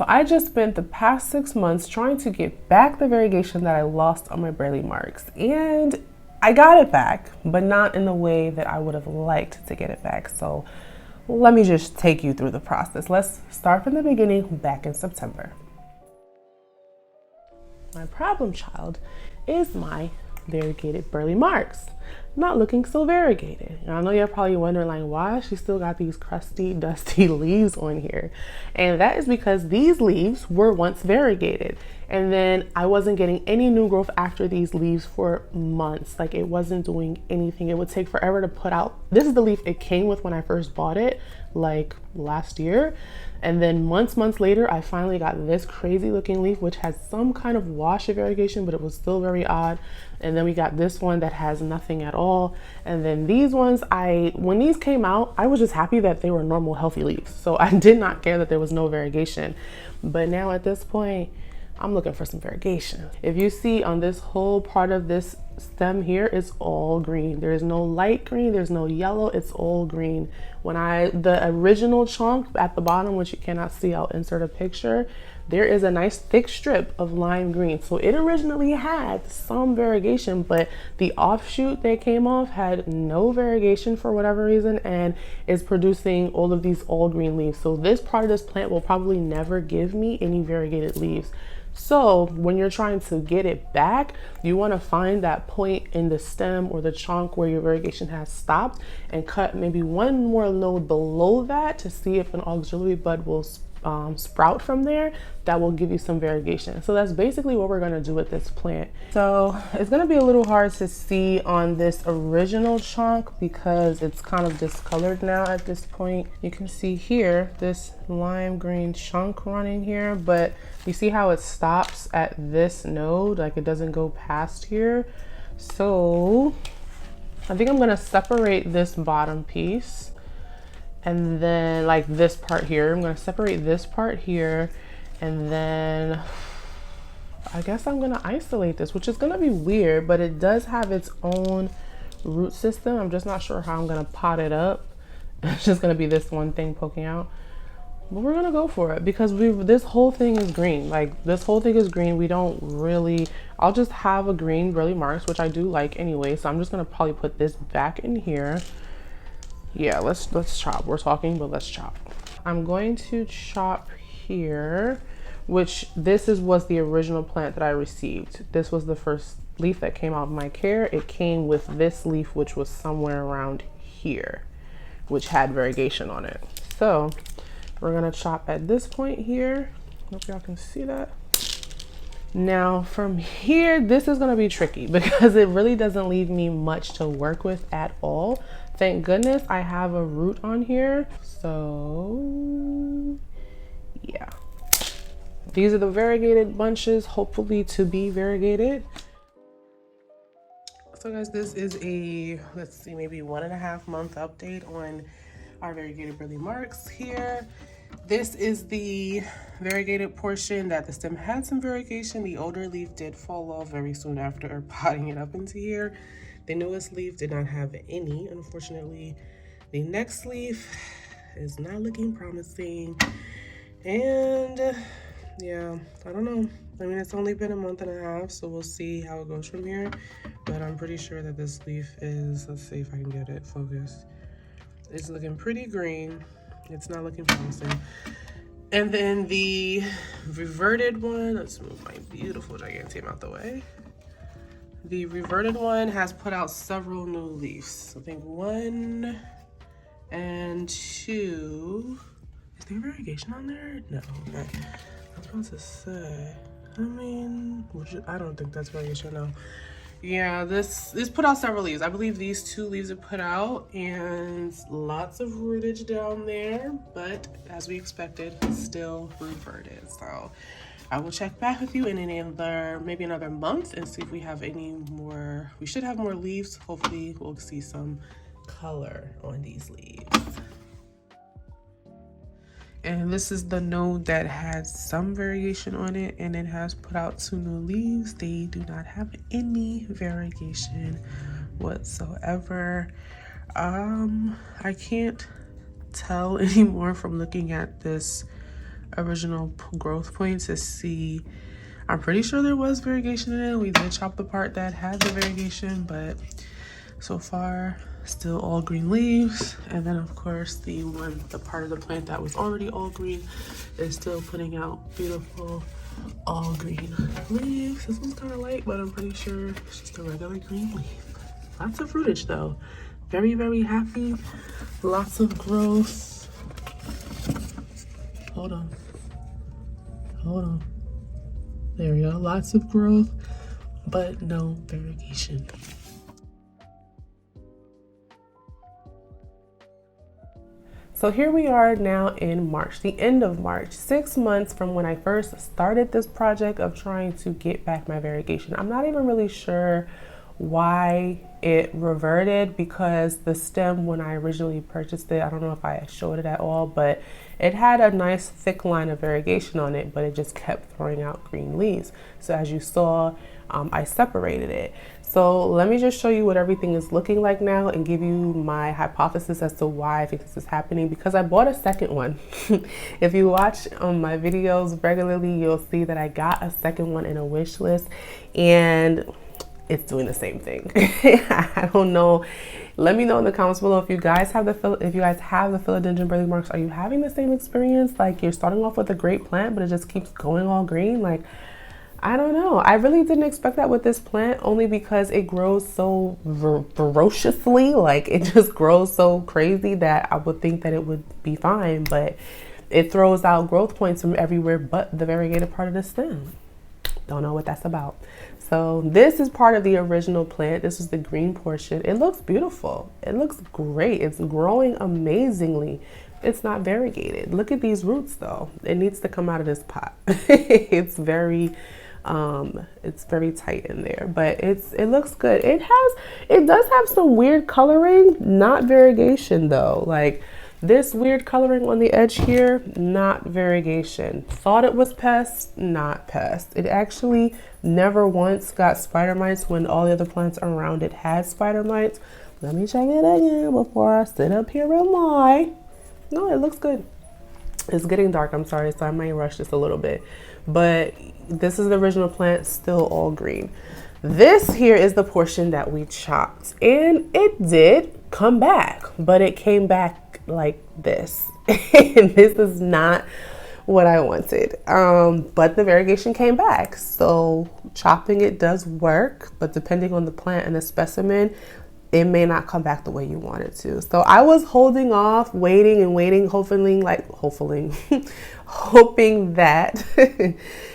So I just spent the past 6 months trying to get back the variegation that I lost on my Burle Marx, and I got it back, but not in the way that I would have liked to get it back. So let me just take you through the process. Let's start from the beginning, back in September. My problem child is my Variegated Burle Marx. Not looking so variegated. And I know you're probably wondering, like, why she still got these crusty, dusty leaves on here. And that is because these leaves were once variegated. And then I wasn't getting any new growth after these leaves for months. Like, it wasn't doing anything. It would take forever to put out. This is the leaf it came with when I first bought it, like last year. And then months later, I finally got this crazy looking leaf, which has some kind of wash of variegation, but it was still very odd. And then we got this one that has nothing at all. And then these ones, when these came out, I was just happy that they were normal, healthy leaves. So I did not care that there was no variegation. But now at this point, I'm looking for some variegation. If you see on this whole part of this stem here, it's all green. There's no light green, there's no yellow, it's all green. The original chunk at the bottom, which you cannot see, I'll insert a picture, there is a nice thick strip of lime green. So it originally had some variegation, but the offshoot that came off had no variegation for whatever reason, and is producing all of these all green leaves. So this part of this plant will probably never give me any variegated leaves. So when you're trying to get it back, you want to find that point in the stem or the trunk where your variegation has stopped and cut maybe one more load below that to see if an auxiliary bud will sprout from there. That will give you some variegation. So that's basically what we're going to do with this plant. So it's going to be a little hard to see on this original chunk because it's kind of discolored now at this point. You can see here this lime green chunk running here, but you see how it stops at this node, like it doesn't go past here. So I think I'm going to separate this bottom piece. And then like this part here, I'm going to separate this part here, and then I guess I'm going to isolate this, which is going to be weird, but it does have its own root system. I'm just not sure how I'm going to pot it up. It's just going to be this one thing poking out, but we're going to go for it because this whole thing is green. Like this whole thing is green. We don't really, I'll just have a green Burle Marx, which I do like anyway. So I'm just going to probably put this back in here. Yeah, let's chop. We're talking, but let's chop. I'm going to chop here, which was the original plant that I received. This was the first leaf that came out of my care. It came with this leaf, which was somewhere around here, which had variegation on it. So we're gonna chop at this point here. Hope y'all can see that. Now from here, this is gonna be tricky because it really doesn't leave me much to work with at all. Thank goodness I have a root on here. So yeah, these are the variegated bunches, hopefully to be variegated. So guys, this is a, let's see, maybe 1.5 month update on our Variegated Burle Marx here. This is the variegated portion that the stem had some variegation. The older leaf did fall off very soon after potting it up into here. The newest leaf did not have any, unfortunately. The next leaf is not looking promising. And yeah, I don't know. I mean, it's only been 1.5 months, so we'll see how it goes from here. But I'm pretty sure that this leaf is, let's see if I can get it focused. It's looking pretty green. It's not looking promising. And then the reverted one, let's move my beautiful Gigantium out the way. The reverted one has put out several new leaves. I think 1 and 2. Is there variegation on there? No. Okay. I was about to say, I mean, I don't think that's variegation, no. Yeah, this put out several leaves. I believe these 2 leaves are put out, and lots of rootage down there, but as we expected, still reverted. So I will check back with you in maybe another month and see if we have any more. We should have more leaves. Hopefully we'll see some color on these leaves. And this is the node that has some variegation on it, and it has put out 2 new leaves. They do not have any variegation whatsoever. I can't tell anymore from looking at this original growth point to see. I'm pretty sure there was variegation in it. We did chop the part that had the variegation, but so far still all green leaves. And then of course the part of the plant that was already all green is still putting out beautiful all green leaves. This one's kind of light, but I'm pretty sure it's just a regular green leaf. Lots of fruitage though. Very, very happy. Lots of growth. Hold on. There we go. Lots of growth, but no variegation. So here we are now in March, the end of March, 6 months from when I first started this project of trying to get back my variegation. I'm not even really sure why it reverted, because the stem, when I originally purchased it, I don't know if I showed it at all, but it had a nice thick line of variegation on it, but it just kept throwing out green leaves. So as you saw, I separated it. So let me just show you what everything is looking like now and give you my hypothesis as to why I think this is happening, because I bought a second one. If you watch my videos regularly, you'll see that I got a second one in a wish list, and it's doing the same thing. I don't know. Let me know in the comments below if you guys have the Philodendron Burle Marx. Are you having the same experience? Like, you're starting off with a great plant, but it just keeps going all green. Like, I don't know. I really didn't expect that with this plant, only because it grows so ferociously. Like, it just grows so crazy that I would think that it would be fine, but it throws out growth points from everywhere but the variegated part of the stem. Don't know what that's about. So this is part of the original plant. This is the green portion. It looks beautiful. It looks great. It's growing amazingly. It's not variegated. Look at these roots though. It needs to come out of this pot. It's very tight in there, but it looks good. It does have some weird coloring, not variegation though. Like, this weird coloring on the edge here, not variegation. Thought it was pest, not pest. It actually never once got spider mites when all the other plants around it had spider mites. Let me check it again before I sit up here and lie. No, it looks good. It's getting dark, I'm sorry, so I might rush this a little bit. But this is the original plant, still all green. This here is the portion that we chopped, and it did come back, but it came back like this. And this is not what I wanted, but the variegation came back. So chopping it does work, but depending on the plant and the specimen, it may not come back the way you want it to. So I was holding off, waiting, hoping that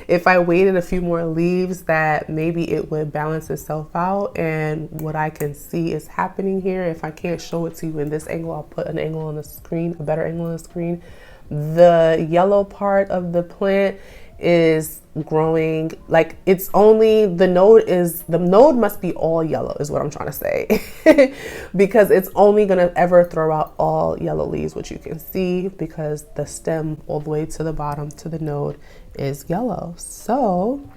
if I waited a few more leaves that maybe it would balance itself out. And what I can see is happening here, if I can't show it to you in this angle, I'll put an angle on the screen, a better angle on the screen. The yellow part of the plant is growing, like, it's only the node must be all yellow is what I'm trying to say. Because it's only gonna ever throw out all yellow leaves, which you can see because the stem all the way to the bottom to the node is yellow. So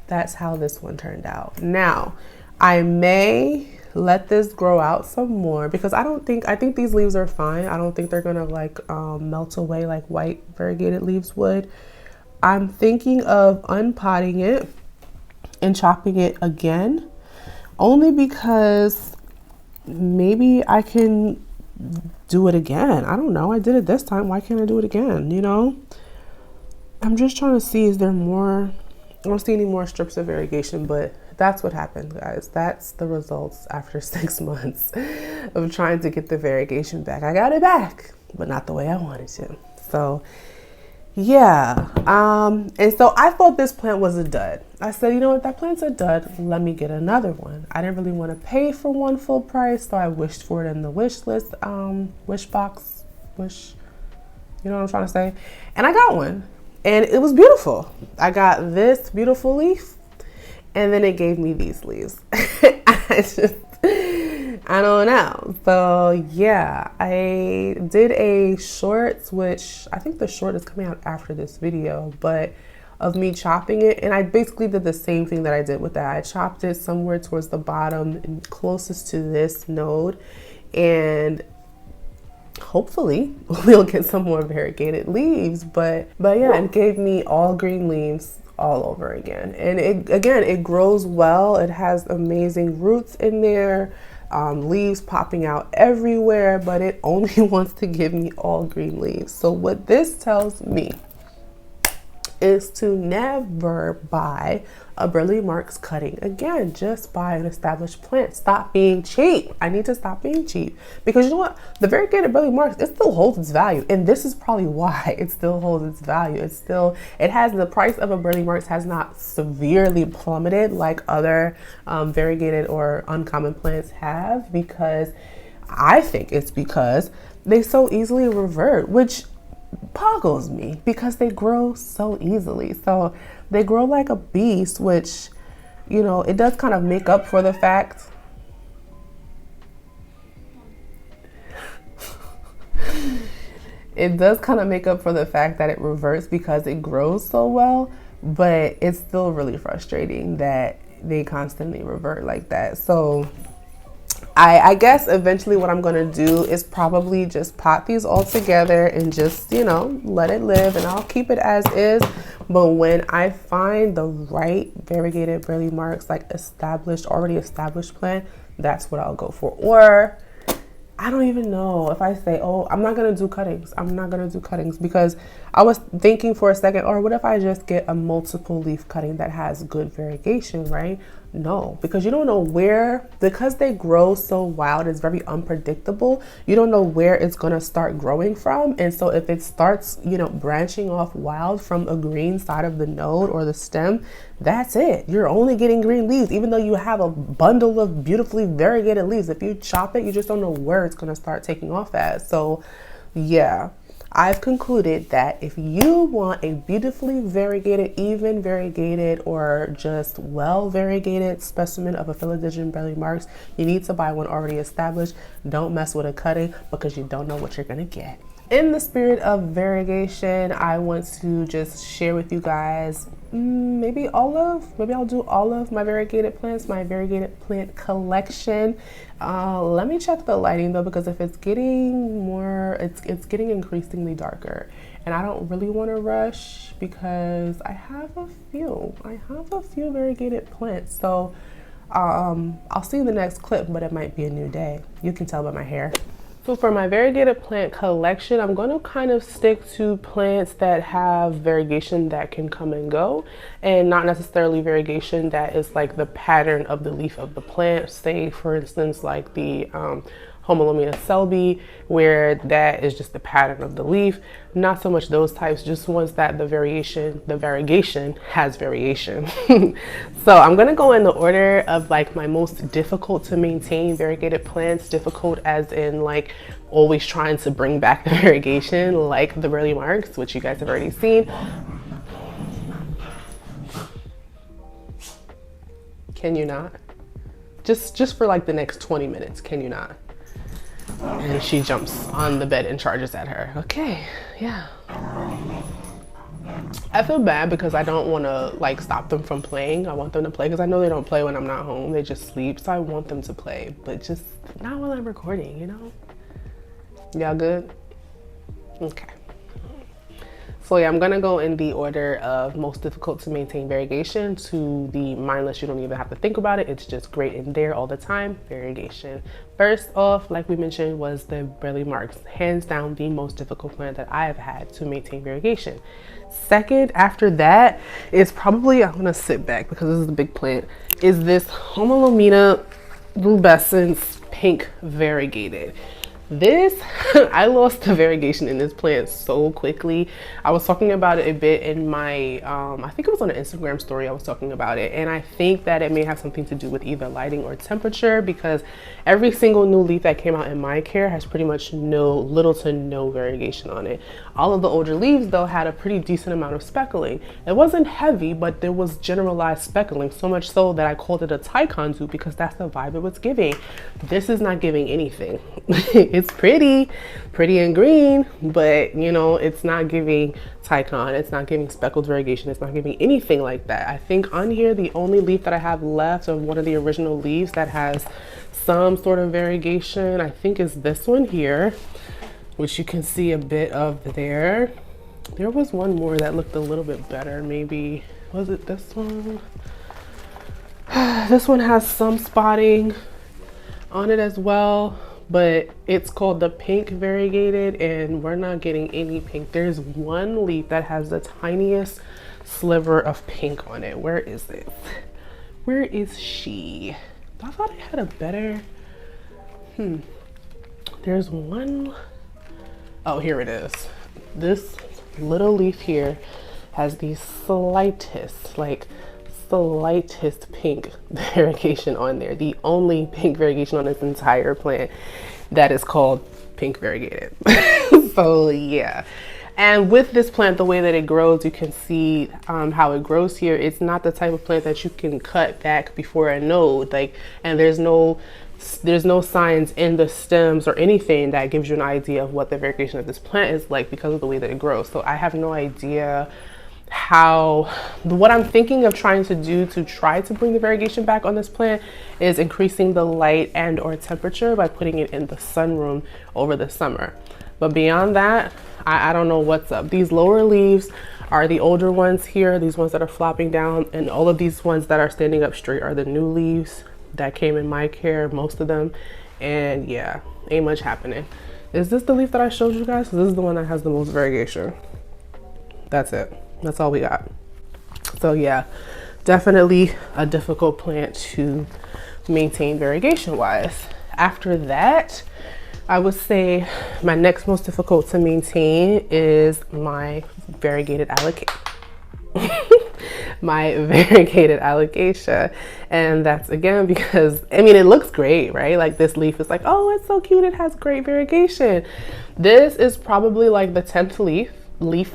that's how this one turned out. Now I may let this grow out some more, because I think these leaves are fine. I don't think they're gonna like melt away like white variegated leaves would. I'm thinking of unpotting it and chopping it again, only because maybe I can do it again. I don't know. I did it this time. Why can't I do it again? You know, I'm just trying to see, is there more? I don't see any more strips of variegation, but that's what happened, guys. That's the results after 6 months of trying to get the variegation back. I got it back, but not the way I wanted to. So yeah, and so I thought this plant was a dud. I said, you know what, that plant's a dud, let me get another one. I didn't really want to pay for one full price, so I wished for it in the wish list, wish box, you know what I'm trying to say? And I got one, and it was beautiful. I got this beautiful leaf, and then it gave me these leaves. I don't know. So yeah, I did a short, which I think the short is coming out after this video, but of me chopping it. And I basically did the same thing that I did with that. I chopped it somewhere towards the bottom and closest to this node. And hopefully we'll get some more variegated leaves, but yeah, it gave me all green leaves all over again. And it grows well. It has amazing roots in there, leaves popping out everywhere, but it only wants to give me all green leaves. So what this tells me is to never buy a Burle Marx cutting again. Just buy an established plant. Stop being cheap. I need to stop being cheap, because you know what? The variegated Burle Marx, it still holds its value, and this is probably why it still holds its value. It has, the price of a Burle Marx has not severely plummeted like other variegated or uncommon plants have, because I think it's because they so easily revert, which boggles me, because they grow so easily. So they grow like a beast, which, you know, it does kind of make up for the fact that it reverts, because it grows so well, but it's still really frustrating that they constantly revert like that. So I guess eventually what I'm going to do is probably just pot these all together and just, you know, let it live, and I'll keep it as is. But when I find the right variegated Burle Marx, like already established plant, that's what I'll go for. Or I don't even know if I say, oh, I'm not going to do cuttings. I'm not going to do cuttings, because I was thinking for a second, or what if I just get a multiple leaf cutting that has good variegation, right? No, because you don't know where, because they grow so wild, it's very unpredictable. You don't know where it's going to start growing from. And so if it starts, you know, branching off wild from a green side of the node or the stem, that's it. You're only getting green leaves, even though you have a bundle of beautifully variegated leaves. If you chop it, you just don't know where it's going to start taking off at. So yeah, I've concluded that if you want a beautifully variegated, even variegated, or just well variegated specimen of a Philodendron Burle Marx, you need to buy one already established. Don't mess with a cutting, because you don't know what you're gonna get. In the spirit of variegation, I want to just share with you guys maybe I'll do all of my variegated plants, my variegated plant collection. Let me check the lighting though, because if it's getting getting increasingly darker, and I don't really want to rush, because I have a few variegated plants. So I'll see you in the next clip, but it might be a new day. You can tell by my hair. So for my variegated plant collection, I'm going to kind of stick to plants that have variegation that can come and go, and not necessarily variegation that is like the pattern of the leaf of the plant. Say, for instance, like the Homolomia selby, where that is just the pattern of the leaf. Not so much those types, just ones that the variegation has variation. So I'm gonna go in the order of like my most difficult to maintain variegated plants. Difficult as in like always trying to bring back the variegation, like the Burle Marx, which you guys have already seen. Can you not? Just for like the next 20 minutes, can you not? And she jumps on the bed and charges at her. Okay, yeah. I feel bad because I don't want to like stop them from playing. I want them to play, because I know they don't play when I'm not home. They just sleep, so I want them to play, but just not while I'm recording, you know? Y'all good? Okay. So yeah, I'm gonna go in the order of most difficult to maintain variegation to the mindless, you don't even have to think about it, it's just great in there all the time, variegation. First off, like we mentioned, was the Burle Marx. Hands down the most difficult plant that I have had to maintain variegation. Second, after that, is probably, I'm gonna sit back because this is a big plant, is this Homolomina rubescens pink variegated. This, I lost the variegation in this plant so quickly. I was talking about it a bit in my, I think it was on an Instagram story I was talking about it. And I think that it may have something to do with either lighting or temperature, because every single new leaf that came out in my care has pretty much little to no variegation on it. All of the older leaves though had a pretty decent amount of speckling. It wasn't heavy, but there was generalized speckling, so much so that I called it a Taikonzu, because that's the vibe it was giving. This is not giving anything. It's pretty and green, but you know, it's not giving Taikon, it's not giving speckled variegation, it's not giving anything like that. I think on here, the only leaf that I have left of one of the original leaves that has some sort of variegation, I think is this one here. which you can see a bit of there. There was one more that looked a little bit better. Maybe, was it this one? This one has some spotting on it as well, but it's called the pink variegated, and we're not getting any pink. There's one leaf that has the tiniest sliver of pink on it. Where is it? Where is she? I thought I had a better, there's one. Oh, here it is. This little leaf here has the slightest pink variegation on there. The only pink variegation on this entire plant that is called pink variegated. So yeah. And with this plant, the way that it grows, you can see how it grows here. It's not the type of plant that you can cut back before a node, and there's no signs in the stems or anything that gives you an idea of what the variegation of this plant is like because of the way that it grows. So I have no idea what I'm thinking of trying to do to try to bring the variegation back on this plant is increasing the light and or temperature by putting it in the sunroom over the summer. But beyond that, I don't know what's up. These lower leaves are the older ones here, these ones that are flopping down, and all of these ones that are standing up straight are the new leaves that came in my care, most of them. And yeah, ain't much happening. Is this the leaf that I showed you guys? This is the one that has the most variegation. That's it. That's all we got. So yeah, definitely a difficult plant to maintain variegation wise. After that, I would say my next most difficult to maintain is my variegated my variegated alocasia. And that's again because I mean it looks great, right? Like this leaf is like, oh, it's so cute, it has great variegation. This is probably like the 10th leaf,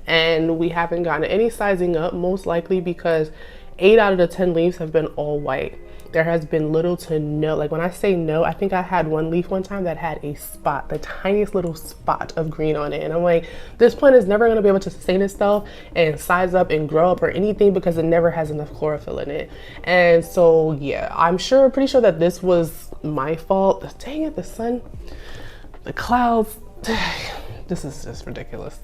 and we haven't gotten any sizing up, most likely because 8 out of the 10 leaves have been all white. There has been little to no, like when I say no, I think I had one leaf one time that had a spot, the tiniest little spot of green on it. And I'm like, this plant is never gonna be able to sustain itself and size up and grow up or anything because it never has enough chlorophyll in it. And so, yeah, pretty sure that this was my fault. Dang it, the sun, the clouds, this is just ridiculous.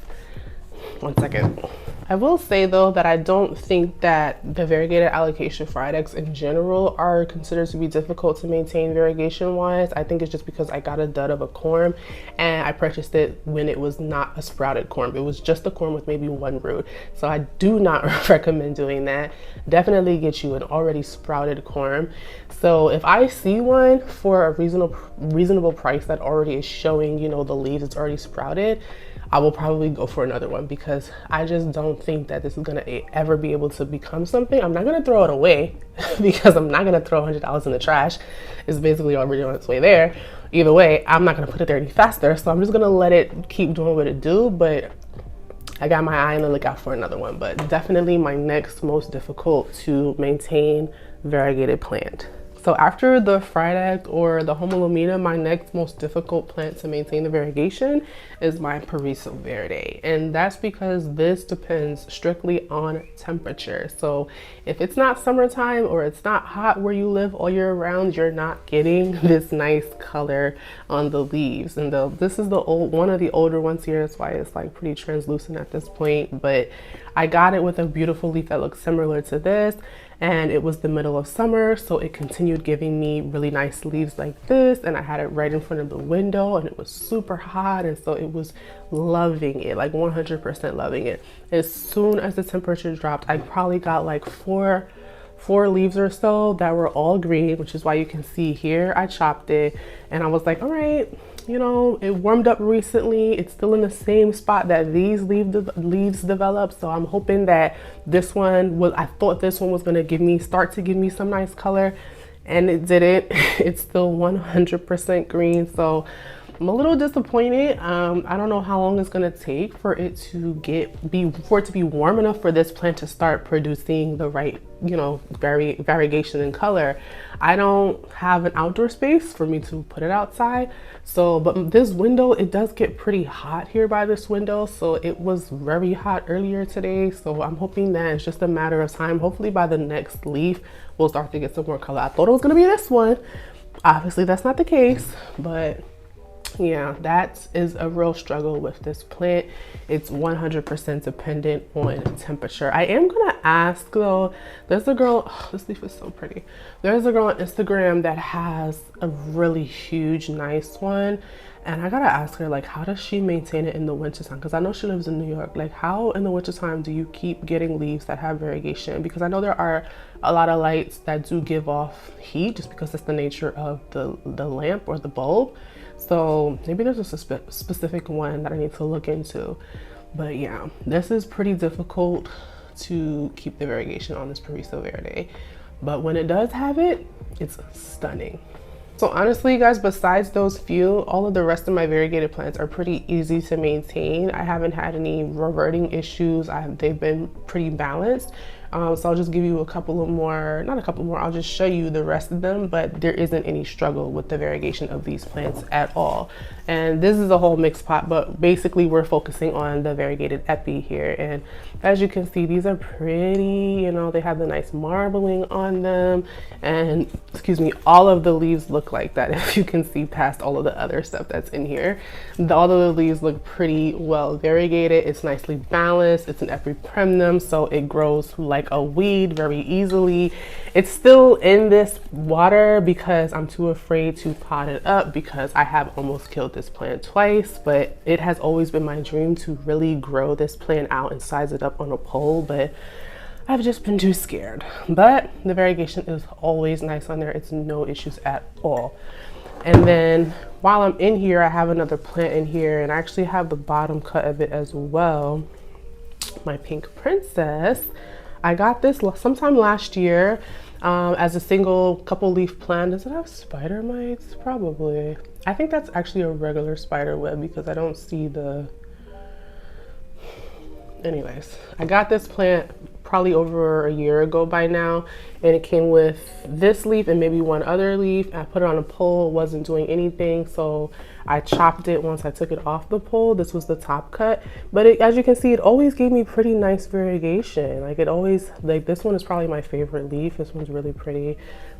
One second. I will say though that I don't think that the variegated alocasia friedex in general are considered to be difficult to maintain variegation wise. I think it's just because I got a dud of a corm and I purchased it when it was not a sprouted corm. It was just a corm with maybe one root. So I do not recommend doing that. Definitely get you an already sprouted corm. So if I see one for a reasonable price that already is showing, you know, the leaves, it's already sprouted, I will probably go for another one because I just don't think that this is gonna ever be able to become something. I'm not gonna throw it away because I'm not gonna throw $100 in the trash. It's basically already on its way there. Either way, I'm not gonna put it there any faster. So I'm just gonna let it keep doing what it do, but I got my eye on the lookout for another one. But definitely my next most difficult to maintain variegated plant. So after the friedex or the Homalomena, my next most difficult plant to maintain the variegation is my Perisal Verde. And that's because this depends strictly on temperature. So if it's not summertime or it's not hot where you live all year round, you're not getting this nice color on the leaves. And this is one of the older ones here. That's why it's like pretty translucent at this point. But I got it with a beautiful leaf that looks similar to this. And it was the middle of summer, so it continued giving me really nice leaves like this, and I had it right in front of the window and it was super hot, and so it was loving it, like 100% loving it. As soon as the temperature dropped, I probably got like four leaves or so that were all green, which is why you can see here I chopped it, and I was like, all right, you know, it warmed up recently. It's still in the same spot that these leaves developed. So I'm hoping that this one I thought this one was going to start to give me some nice color, and it didn't. It's still 100% green. So I'm a little disappointed. I don't know how long it's gonna take for it to be warm enough for this plant to start producing the right, you know, variegation in color. I don't have an outdoor space for me to put it outside. So, but this window, it does get pretty hot here by this window. So it was very hot earlier today. So I'm hoping that it's just a matter of time. Hopefully by the next leaf, we'll start to get some more color. I thought it was gonna be this one. Obviously that's not the case, but Yeah, that is a real struggle with this plant. It's 100% dependent on temperature. I am gonna ask though, there's a girl, oh, this leaf is so pretty. There's a girl on Instagram that has a really huge, nice one. And I gotta ask her, like, how does she maintain it in the wintertime? Because I know she lives in New York. Like, how in the wintertime do you keep getting leaves that have variegation? Because I know there are a lot of lights that do give off heat just because that's the nature of the lamp or the bulb. So maybe there's a specific one that I need to look into. But yeah, this is pretty difficult to keep the variegation on this Perisal Verde. But when it does have it, it's stunning. So honestly, guys, besides those few, all of the rest of my variegated plants are pretty easy to maintain. I haven't had any reverting issues. They've been pretty balanced. So I'll just give you a couple of more, not a couple more, I'll just show you the rest of them, but there isn't any struggle with the variegation of these plants at all. And this is a whole mixed pot, but basically we're focusing on the variegated epi here. And as you can see, these are pretty, you know, they have the nice marbling on them. And excuse me, all of the leaves look like that. If you can see past all of the other stuff that's in here, all of the leaves look pretty well variegated. It's nicely balanced. It's an epipremnum, so it grows like a weed very easily. It's still in this water because I'm too afraid to pot it up because I have almost killed this plant twice, but it has always been my dream to really grow this plant out and size it up on a pole, but I've just been too scared. But the variegation is always nice on there. It's no issues at all. And then while I'm in here, I have another plant in here, and I actually have the bottom cut of it as well. My pink princess. I got this sometime last year as a single couple leaf plant. Does it have spider mites? Probably. I think that's actually a regular spider web because I don't see the... Anyways, I got this plant probably over a year ago by now, and it came with this leaf and maybe one other leaf. I put it on a pole, it wasn't doing anything, so I chopped it once I took it off the pole. This was the top cut, but as you can see, it always gave me pretty nice variegation. Like, it always, like, this one is probably my favorite leaf. This one's really pretty.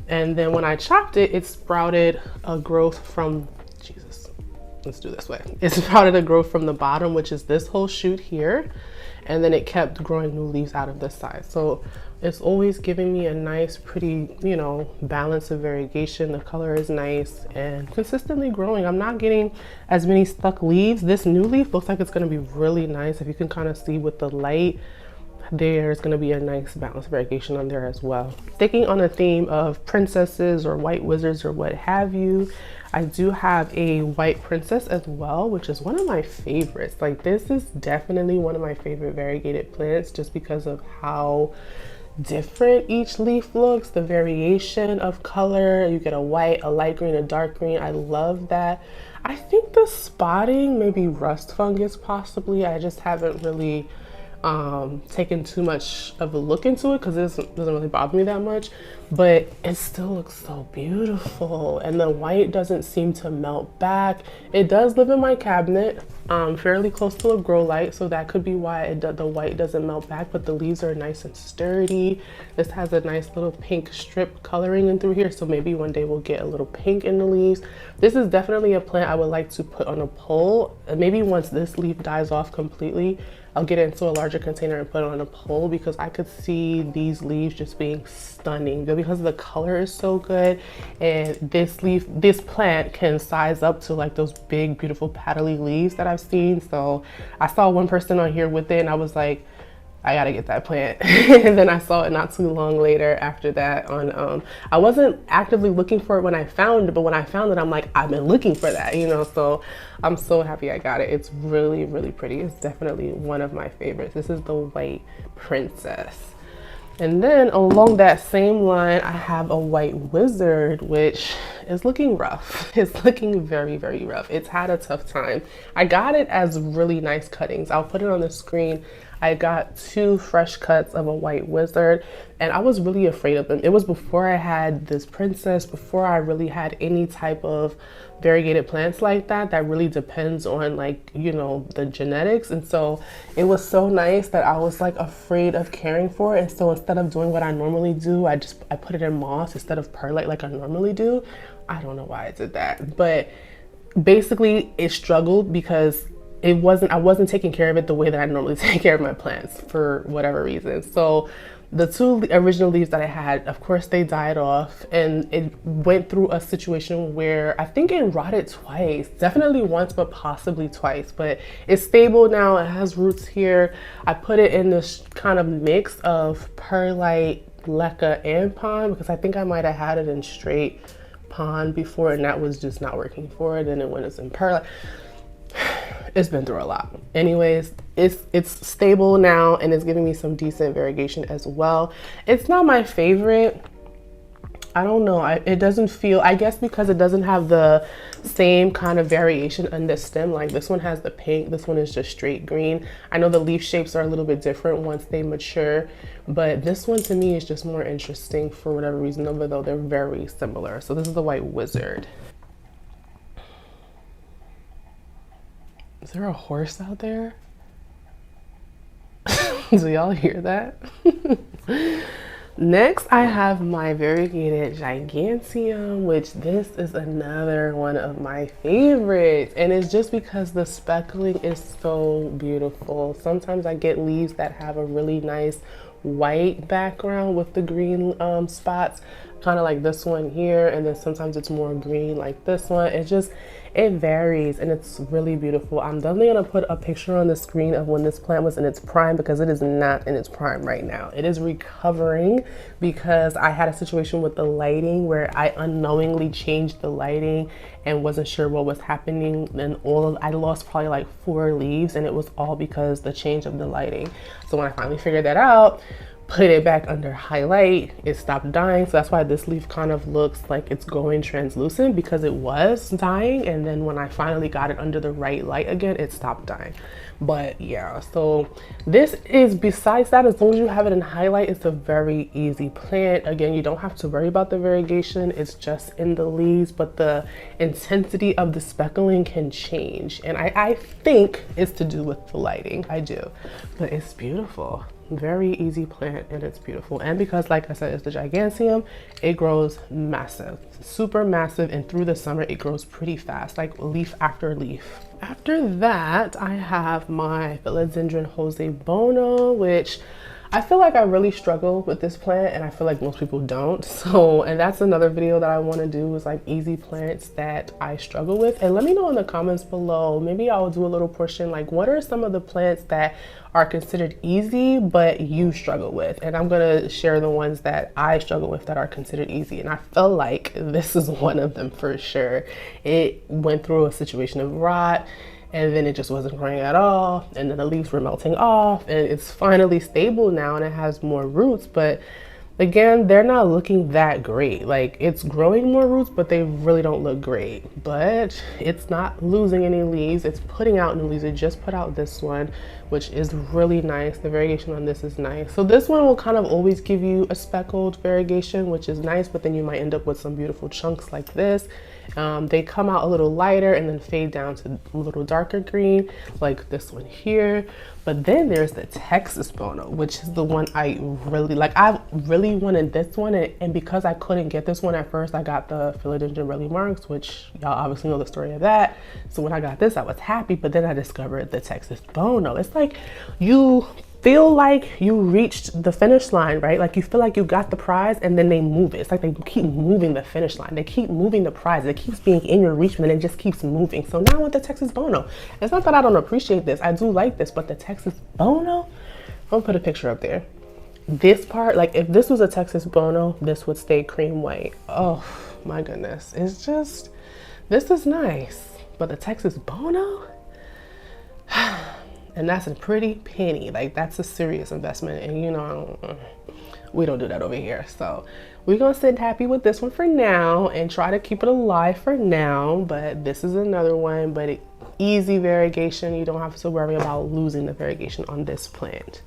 And then when I chopped it, it sprouted a growth from, Jesus, let's do this way. It sprouted a growth from the bottom, which is this whole shoot here. And then it kept growing new leaves out of this side. So it's always giving me a nice, pretty, you know, balance of variegation. The color is nice and consistently growing. I'm not getting as many stuck leaves. This new leaf looks like it's gonna be really nice. If you can kind of see with the light, there's gonna be a nice balanced variegation on there as well. Sticking on a theme of princesses or white wizards or what have you, I do have a white princess as well, which is one of my favorites. Like, this is definitely one of my favorite variegated plants just because of how different each leaf looks, the variation of color. You get a white, a light green, a dark green. I love that. I think the spotting, maybe rust fungus possibly. I just haven't really taken too much of a look into it because it doesn't really bother me that much, but it still looks so beautiful, and the white doesn't seem to melt back. It does live in my cabinet fairly close to a grow light, so that could be why the white doesn't melt back, but the leaves are nice and sturdy. This has a nice little pink strip coloring in through here, so maybe one day we'll get a little pink in the leaves. This is definitely a plant I would like to put on a pole, and maybe once this leaf dies off completely, I'll get it into a larger container and put it on a pole because I could see these leaves just being stunning because the color is so good. And this plant can size up to like those big, beautiful paddly leaves that I've seen. So I saw one person on here with it and I was like, I gotta get that plant. And then I saw it not too long later after that on, I wasn't actively looking for it when I found it, but when I found it, I'm like, I've been looking for that, you know? So I'm so happy I got it. It's really, really pretty. It's definitely one of my favorites. This is the white princess. And then along that same line, I have a white wizard, which is looking rough. It's looking very, very rough. It's had a tough time. I got it as really nice cuttings. I'll put it on the screen. I got 2 fresh cuts of a white wizard and I was really afraid of them. It was before I had this princess, before I really had any type of variegated plants like that. That really depends on, like, you know, the genetics. And so it was so nice that I was like afraid of caring for it. And so instead of doing what I normally do, I put it in moss instead of perlite like I normally do. I don't know why I did that, but basically it struggled because I wasn't taking care of it the way that I normally take care of my plants for whatever reason. So the two original leaves that I had, of course, they died off, and it went through a situation where I think it rotted twice, definitely once, but possibly twice. But it's stable now. It has roots here. I put it in this kind of mix of perlite, leca, and pond, because I think I might have had it in straight pond before, and that was just not working for it. And then when it's in perlite, it's been through a lot. Anyways, it's stable now, and it's giving me some decent variegation as well. It's not my favorite. I don't know. It doesn't feel, I guess because it doesn't have the same kind of variation on the stem. Like this one has the pink, this one is just straight green. I know the leaf shapes are a little bit different once they mature, but this one to me is just more interesting for whatever reason, even though they're very similar. So this is the White Wizard. Is there a horse out there? Do y'all hear that? Next, I have my Variegated Gigantium, which this is another one of my favorites. And it's just because the speckling is so beautiful. Sometimes I get leaves that have a really nice white background with the green spots, kind of like this one here. And then sometimes it's more green like this one. It varies, and it's really beautiful. I'm definitely gonna put a picture on the screen of when this plant was in its prime, because it is not in its prime right now. It is recovering because I had a situation with the lighting where I unknowingly changed the lighting and wasn't sure what was happening, and I lost probably like 4 leaves, and it was all because the change of the lighting. So when I finally figured that out, put it back under highlight, it stopped dying. So that's why this leaf kind of looks like it's going translucent, because it was dying, and then when I finally got it under the right light again, it stopped dying. But yeah, so this is, besides that, as long as you have it in highlight, it's a very easy plant. Again, you don't have to worry about the variegation, it's just in the leaves, but the intensity of the speckling can change, and I think it's to do with the lighting. I do, but it's beautiful. Very easy plant, and it's beautiful. And because, like I said, it's the Gigantium, it grows massive, super massive, and through the summer it grows pretty fast, like leaf after leaf. After that, I have my Philodendron Jose Bono, which I feel like I really struggle with this plant, and I feel like most people don't. So, and that's another video that I want to do, is like easy plants that I struggle with. And let me know in the comments below, maybe I'll do a little portion like what are some of the plants that are considered easy but you struggle with, and I'm gonna share the ones that I struggle with that are considered easy, and I feel like this is one of them for sure. It went through a situation of rot, and then it just wasn't growing at all, and then the leaves were melting off, and it's finally stable now and it has more roots, but again, they're not looking that great. Like, it's growing more roots, but they really don't look great. But it's not losing any leaves, it's putting out new leaves. It just put out this one, which is really nice. The variegation on this is nice. So this one will kind of always give you a speckled variegation, which is nice, but then you might end up with some beautiful chunks like this. They come out a little lighter and then fade down to a little darker green, like this one here. But then there's the Texas Bono, which is the one I really like. I really wanted this one, and because I couldn't get this one at first, I got the Philodendron Burle Marx, which y'all obviously know the story of that. So when I got this, I was happy, but then I discovered the Texas Bono. It's like you feel like you reached the finish line, right? Like you feel like you got the prize, and then they move it. It's like they keep moving the finish line. They keep moving the prize. It keeps being in your reach, and then it just keeps moving. So now with the Texas Bono, it's not that I don't appreciate this. I do like this, but the Texas Bono, I'm gonna put a picture up there. This part, like if this was a Texas Bono, this would stay cream white. Oh my goodness. It's just, this is nice, but the Texas Bono, and that's a pretty penny. Like that's a serious investment, and you know, we don't do that over here. So we're gonna sit happy with this one for now and try to keep it alive for now. But this is another one, but easy variegation. You don't have to worry about losing the variegation on this plant.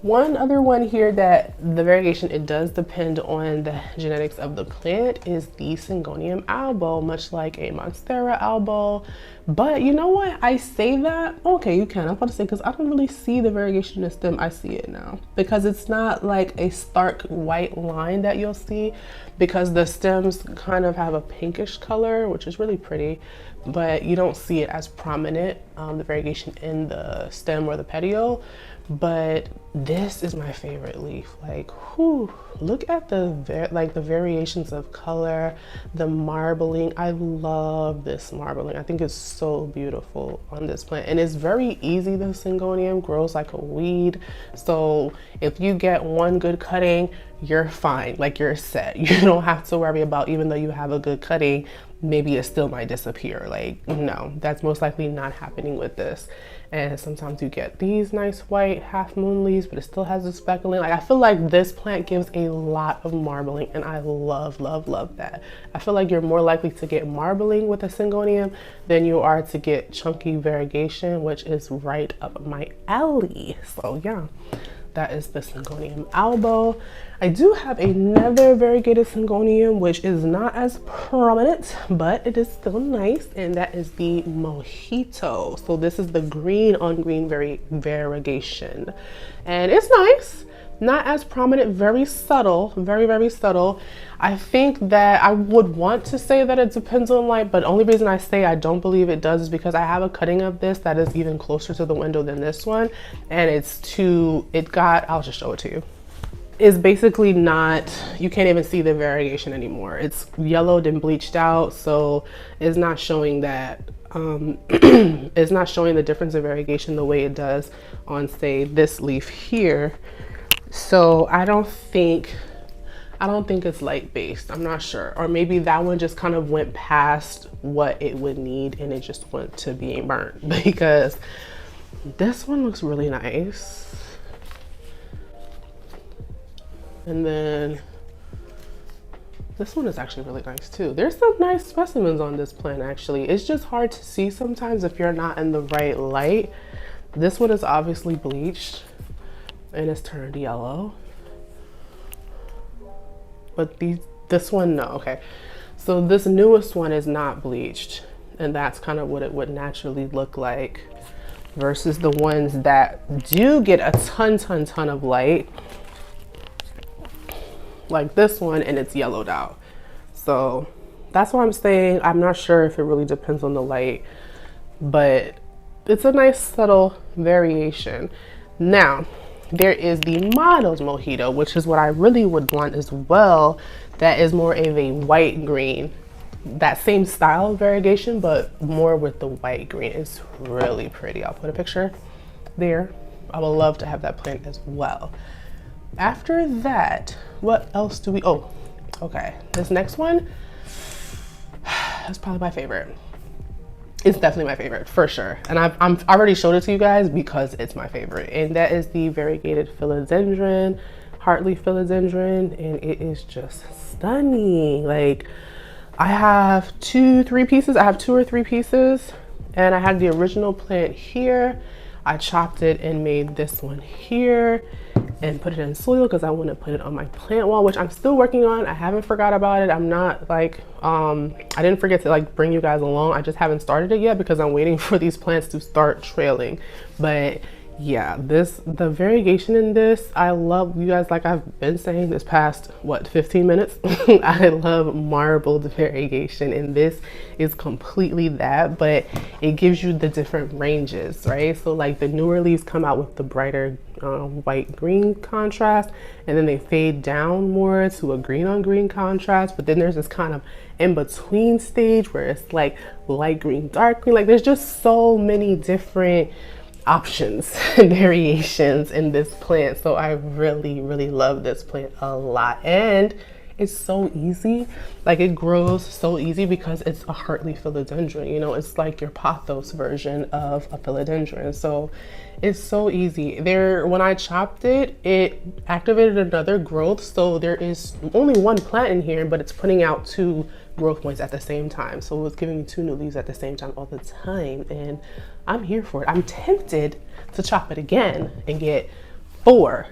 One other one here that the variegation, it does depend on the genetics of the plant, is the Syngonium albo, much like a Monstera albo. But you know what? I say that, okay, you can. I'm about to say, because I don't really see the variegation in the stem. I see it now because it's not like a stark white line that you'll see, because the stems kind of have a pinkish color, which is really pretty, but you don't see it as prominent, the variegation in the stem or the petiole. But this is my favorite leaf. Like, whew, look at the variations of color, the marbling. I love this marbling. I think it's so beautiful on this plant, and it's very easy. The Syngonium grows like a weed, so if you get one good cutting, you're fine. Like, you're set. You don't have to worry about, even though you have a good cutting, maybe it still might disappear. Like, no, that's most likely not happening with this. And sometimes you get these nice white half moon leaves, but it still has the speckling. Like, I feel like this plant gives a lot of marbling, and I love, love, love that. I feel like you're more likely to get marbling with a Syngonium than you are to get chunky variegation, which is right up my alley. So yeah, that is the Syngonium albo. I do have another variegated Syngonium, which is not as prominent, but it is still nice, and that is the Mojito. So this is the green on green variegation, and it's nice. Not as prominent, very subtle, very, very subtle. I think that I would want to say that it depends on light, but the only reason I say I don't believe it does is because I have a cutting of this that is even closer to the window than this one, and I'll just show it to you. It's basically not, you can't even see the variegation anymore. It's yellowed and bleached out, so it's not showing that, it's not showing the difference in variegation the way it does on, say, this leaf here. So I don't think it's light based. I'm not sure. Or maybe that one just kind of went past what it would need and it just went to being burnt, because this one looks really nice. And then this one is actually really nice too. There's some nice specimens on this plant actually. It's just hard to see sometimes if you're not in the right light. This one is obviously bleached and it's turned yellow, but this one, no. Okay, so this newest one is not bleached, and that's kind of what it would naturally look like, versus the ones that do get a ton of light, like this one, and it's yellowed out. So that's why I'm saying I'm not sure if it really depends on the light, but it's a nice subtle variation. Now there is the modeled Mojito, which is what I really would want as well. That is more of a white green, that same style of variegation, but more with the white green. It's really pretty. I'll put a picture there. I would love to have that plant as well. After that, what else do we, oh, okay, this next one is probably my favorite. It's definitely my favorite for sure, and I've already showed it to you guys because it's my favorite, and that is the Variegated Philodendron, Hartley Philodendron, and it is just stunning. Like, I have 2 or 3 pieces, and I had the original plant here. I chopped it and made this one here and put it in soil because I want to put it on my plant wall, which I'm still working on. I haven't forgot about it. I'm not like, I didn't forget to like bring you guys along. I just haven't started it yet because I'm waiting for these plants to start trailing. But yeah, the variegation in this, I love. You guys, like I've been saying this past, what, 15 minutes? I love marbled variegation, and this is completely that, but it gives you the different ranges, right? So like the newer leaves come out with the brighter white green contrast, and then they fade down more to a green on green contrast, but then there's this kind of in between stage where it's like light green, dark green. Like, there's just so many different options and variations in this plant. So I really love this plant a lot, and it's so easy. Like, it grows so easy because it's a Hartley philodendron. You know, it's like your pothos version of a philodendron. So it's so easy. When I chopped it, it activated another growth. So there is only one plant in here, but it's putting out 2 growth points at the same time. So it was giving me 2 new leaves at the same time all the time, and I'm here for it. I'm tempted to chop it again and get 4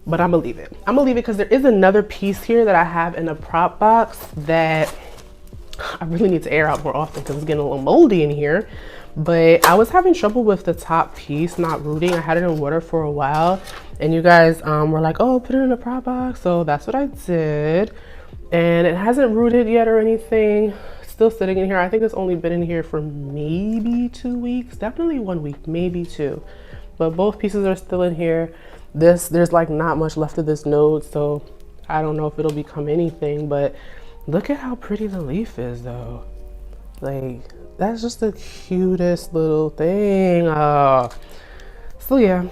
but I'm gonna leave it. I'm gonna leave it because there is another piece here that I have in a prop box that I really need to air out more often because it's getting a little moldy in here. But I was having trouble with the top piece not rooting. I had it in water for a while, and you guys were like, oh, put it in a prop box. So that's what I did, and it hasn't rooted yet or anything. It's still sitting in here. I think it's only been in here for maybe 2 weeks, definitely 1 week, maybe 2, but both pieces are still in here. There's like not much left of this node, so I don't know if it'll become anything, but look at how pretty the leaf is though. Like, that's just the cutest little thing. So yeah,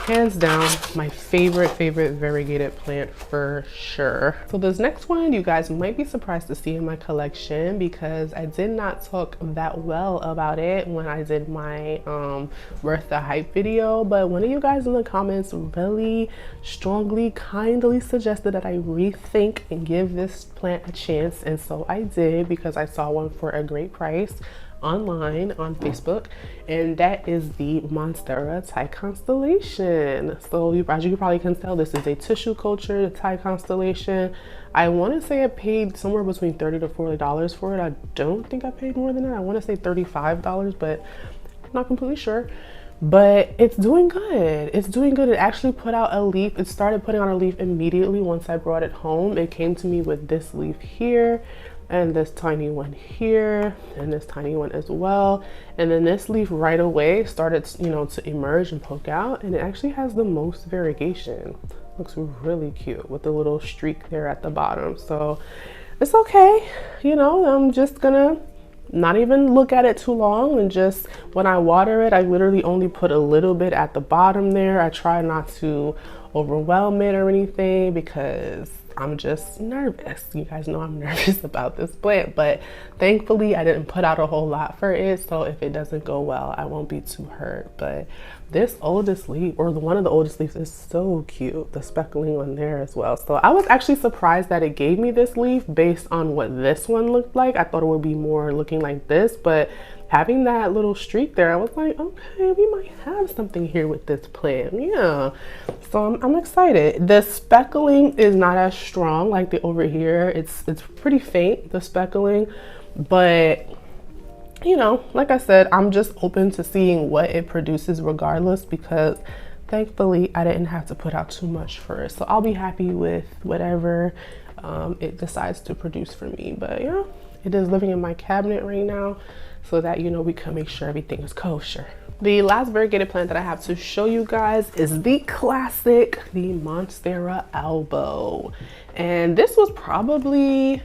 hands down, my favorite variegated plant for sure. So this next one, you guys might be surprised to see in my collection because I did not talk that well about it when I did my worth the hype video, but one of you guys in the comments really strongly, kindly suggested that I rethink and give this plant a chance, and so I did because I saw one for a great price online on Facebook, and that is the Monstera Thai Constellation. So as you probably can tell, this is a tissue culture Thai Constellation. I want to say I paid somewhere between $30 to $40 for it. I don't think I paid more than that. I want to say $35, but I'm not completely sure. But it's doing good. It's doing good. It actually put out a leaf. It started putting out a leaf immediately once I brought it home. It came to me with this leaf here, and this tiny one here, and this tiny one as well. And then this leaf right away started, you know, to emerge and poke out, and it actually has the most variegation. Looks really cute with the little streak there at the bottom. So it's okay, you know, I'm just gonna not even look at it too long, and just when I water it, I literally only put a little bit at the bottom there. I try not to overwhelm it or anything because I'm just nervous. You guys know I'm nervous about this plant, but thankfully I didn't put out a whole lot for it, so if it doesn't go well, I won't be too hurt. But this oldest leaf, or one of the oldest leaves, is so cute. The speckling on there as well. So I was actually surprised that it gave me this leaf based on what this one looked like. I thought it would be more looking like this, but having that little streak there, I was like, okay, we might have something here with this plant. Yeah, so I'm excited. The speckling is not as strong like the over here. It's pretty faint, the speckling, but you know, like I said, I'm just open to seeing what it produces regardless, because thankfully I didn't have to put out too much for it. So I'll be happy with whatever it decides to produce for me. But yeah, it is living in my cabinet right now, so that, you know, we can make sure everything is kosher. The last variegated plant that I have to show you guys is the classic, the Monstera elbow. And this was probably,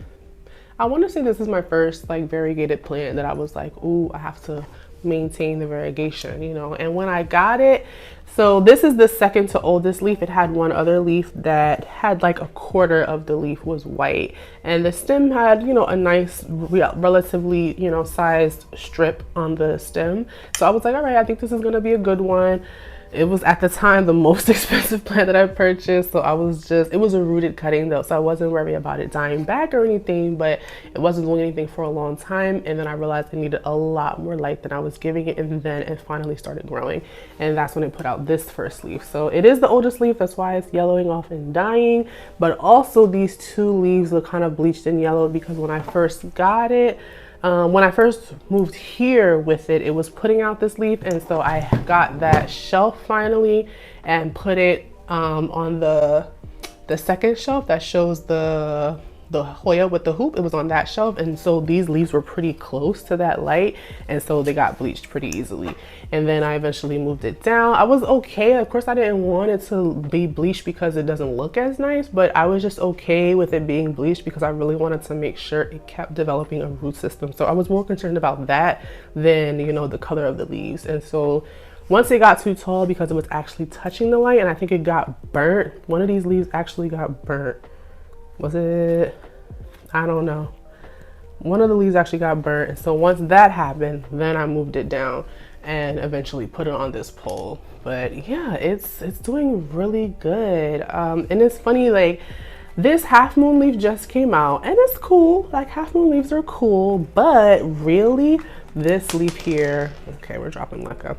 I want to say this is my first like variegated plant that I was like, ooh, I have to maintain the variegation, you know. And when I got it, so this is the second to oldest leaf. It had one other leaf that had like a quarter of the leaf was white, and the stem had, you know, a nice relatively, you know, sized strip on the stem. So I was like, all right, I think this is gonna be a good one. It was at the time the most expensive plant that I purchased, so I was just, it was a rooted cutting though, so I wasn't worried about it dying back or anything, but it wasn't doing anything for a long time. And then I realized it needed a lot more light than I was giving it, and then it finally started growing, and that's when it put out this first leaf. So it is the oldest leaf, that's why it's yellowing off and dying, but also these two leaves look kind of bleached and yellow because when I first got it, when I first moved here with it, it was putting out this leaf, and so I got that shelf finally and put it on the second shelf that shows the Hoya with the hoop. It was on that shelf, and so these leaves were pretty close to that light, and so they got bleached pretty easily. And then I eventually moved it down. I was okay. Of course, I didn't want it to be bleached because it doesn't look as nice, but I was just okay with it being bleached because I really wanted to make sure it kept developing a root system. So I was more concerned about that than, you know, the color of the leaves. And so once it got too tall, because it was actually touching the light, and I think it got burnt. One of these leaves actually got burnt. Was it? I don't know. One of the leaves actually got burnt, and so once that happened, then I moved it down and eventually put it on this pole. But yeah, it's doing really good. And it's funny, like this half moon leaf just came out, and it's cool. Like half moon leaves are cool, but really this leaf here, okay, we're dropping like a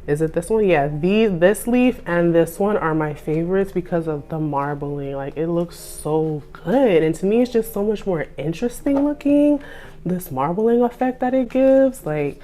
Is it this one? Yeah, this leaf and this one are my favorites because of the marbling. Like, it looks so good, and to me it's just so much more interesting looking, this marbling effect that it gives. Like,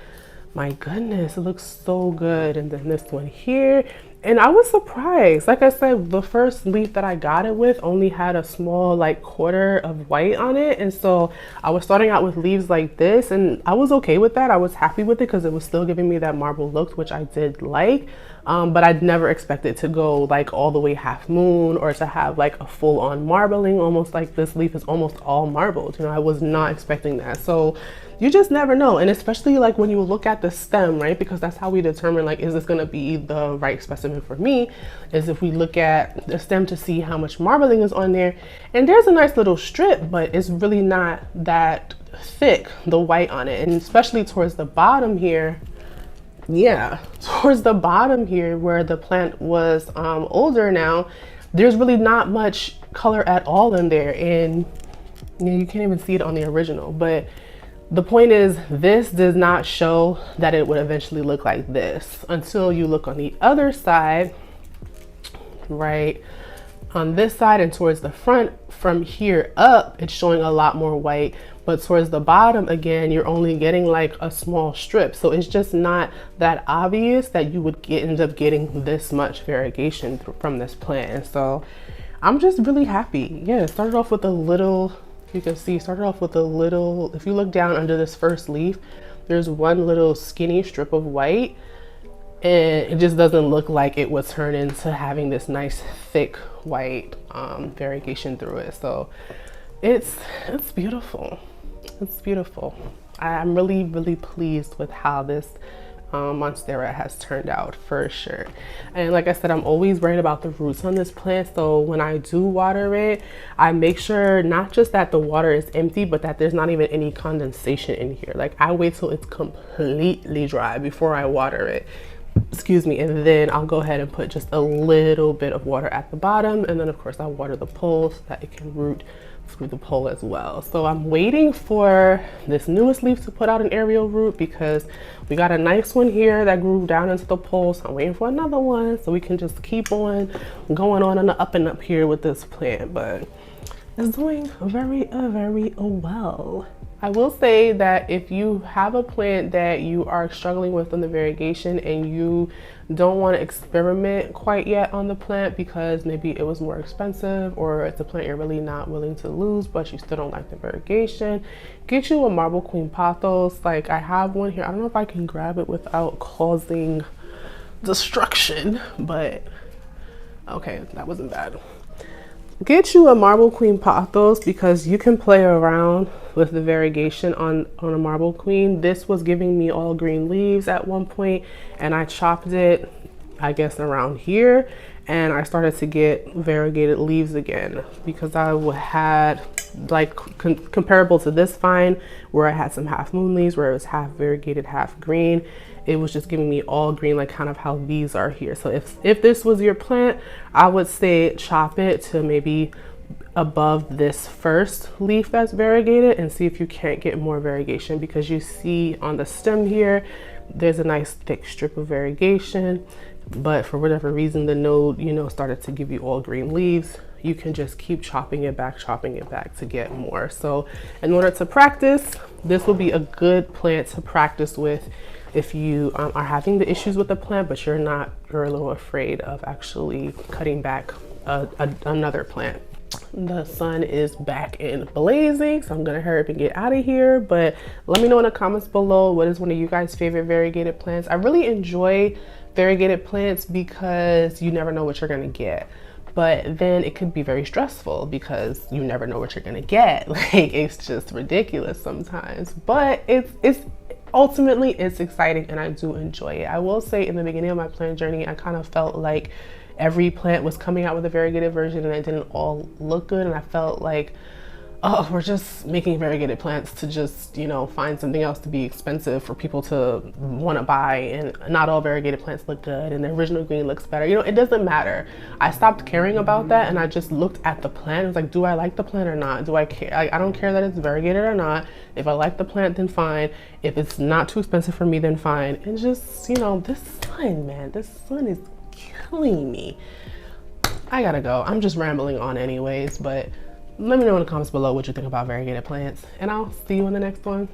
my goodness, it looks so good. And then this one here, and I was surprised. Like I said, the first leaf that I got it with only had a small like quarter of white on it, and so I was starting out with leaves like this, and I was okay with that. I was happy with it because it was still giving me that marble look, which I did like. But I'd never expected to go like all the way half moon, or to have like a full-on marbling, almost like this leaf is almost all marbled. You know, I was not expecting that. So you just never know. And especially like when you look at the stem, right? Because that's how we determine like, is this gonna be the right specimen for me, is if we look at the stem to see how much marbling is on there. And there's a nice little strip, but it's really not that thick, the white on it. And especially towards the bottom here, yeah, towards the bottom here where the plant was older now, there's really not much color at all in there. And you know, you can't even see it on the original, but the point is, this does not show that it would eventually look like this until you look on the other side, right? On this side and towards the front, from here up, it's showing a lot more white, but towards the bottom, again, you're only getting like a small strip. So it's just not that obvious that you would end up getting this much variegation from this plant. And so I'm just really happy. Yeah, it started off with a little, you can see, started off with a little, if you look down under this first leaf, there's one little skinny strip of white, and it just doesn't look like it would turn into having this nice thick white variegation through it. So it's beautiful. It's beautiful. I'm really pleased with how this Monstera has turned out, for sure. And like I said, I'm always worried about the roots on this plant, so when I do water it, I make sure not just that the water is empty, but that there's not even any condensation in here. Like, I wait till it's completely dry before I water it, excuse me, and then I'll go ahead and put just a little bit of water at the bottom, and then of course I'll water the pole so that it can root through the pole as well. So I'm waiting for this newest leaf to put out an aerial root, because we got a nice one here that grew down into the pole, so I'm waiting for another one so we can just keep on going on the up and up here with this plant. But it's doing very well. I will say that if you have a plant that you are struggling with on the variegation and you don't want to experiment quite yet on the plant because maybe it was more expensive, or it's a plant you're really not willing to lose but you still don't like the variegation, get you a Marble Queen pothos. Like, I have one here. I don't know if I can grab it without causing destruction, but okay, that wasn't bad. Get you a Marble Queen pothos because you can play around with the variegation on a Marble Queen. This was giving me all green leaves at one point, and I chopped it, I guess, around here, and I started to get variegated leaves again, because I had like comparable to this vine where I had some half moon leaves where it was half variegated, half green. It was just giving me all green, like kind of how these are here. So if this was your plant, I would say chop it to maybe above this first leaf that's variegated and see if you can't get more variegation, because you see on the stem here, there's a nice thick strip of variegation, but for whatever reason, the node, you know, started to give you all green leaves. You can just keep chopping it back to get more. So in order to practice, this will be a good plant to practice with if you are having the issues with the plant, but you're a little afraid of actually cutting back another plant. The sun is back in blazing, so I'm gonna hurry up and get out of here. But let me know in the comments below, what is one of you guys' favorite variegated plants? I really enjoy variegated plants because you never know what you're gonna get. But then it could be very stressful because you never know what you're gonna get. Like, it's just ridiculous sometimes. But it's ultimately it's exciting and I do enjoy it. I will say in the beginning of my plant journey, I kind of felt like every plant was coming out with a variegated version and it didn't all look good, and I felt like, oh, we're just making variegated plants to just, you know, find something else to be expensive for people to want to buy, and not all variegated plants look good and the original green looks better. You know, it doesn't matter. I stopped caring about that and I just looked at the plant. It was like, do I like the plant or not? Do I care? I don't care that it's variegated or not. If I like the plant, then fine. If it's not too expensive for me, then fine. And just, you know, this sun, man, this sun is killing me. I gotta go. I'm just rambling on anyways, but let me know in the comments below what you think about variegated plants, and I'll see you in the next one.